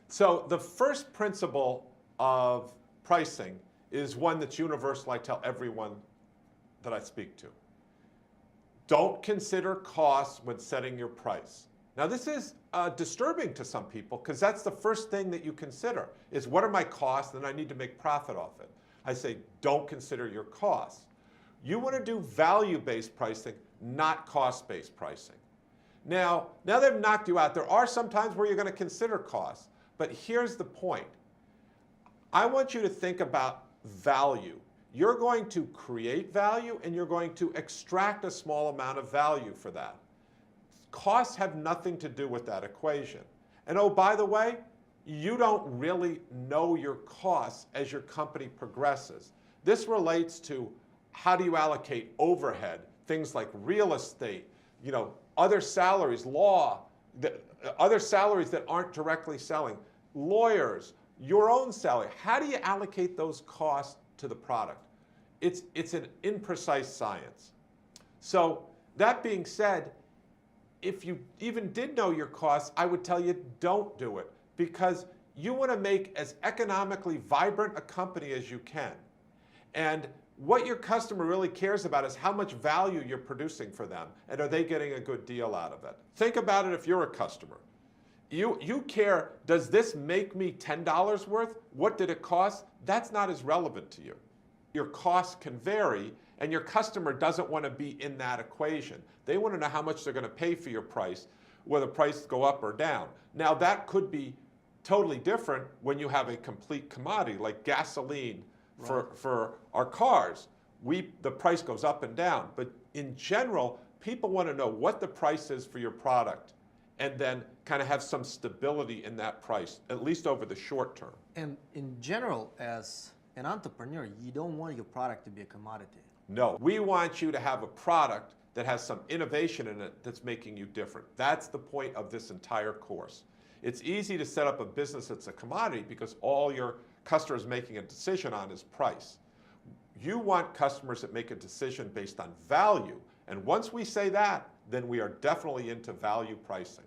So the first principle of pricing is one that's universal. I tell everyone that I speak to. Don't consider costs when setting your price. Now this is disturbing to some people because that's the first thing that you consider is what are my costs and I need to make profit off it. I say don't consider your costs. You want to do value-based pricing, not cost-based pricing. Now they've knocked you out. There are some times where you're going to consider costs, but here's the point. I want you to think about value. You're going to create value and you're going to extract a small amount of value for that. Costs have nothing to do with that equation. And oh, by the way, you don't really know your costs as your company progresses. This relates to how do you allocate overhead, things like real estate, other salaries, other salaries that aren't directly selling, lawyers, your own salary. How do you allocate those costs to the product? It's an imprecise science. So that being said, if you even did know your costs, I would tell you don't do it because you want to make as economically vibrant a company as you can. And what your customer really cares about is how much value you're producing for them and are they getting a good deal out of it. Think about it if you're a customer. You care, does this make me $10 worth? What did it cost? That's not as relevant to you. Your costs can vary and your customer doesn't want to be in that equation. They want to know how much they're going to pay for your price, whether prices go up or down. Now that could be totally different when you have a complete commodity like gasoline. Right. For our cars, the price goes up and down. But in general, people want to know what the price is for your product and then kind of have some stability in that price, at least over the short term. And in general, as an entrepreneur, you don't want your product to be a commodity. No, we want you to have a product that has some innovation in it that's making you different. That's the point of this entire course. It's easy to set up a business that's a commodity because all your customers making a decision on is price. You want customers that make a decision based on value. And once we say that, then we are definitely into value pricing.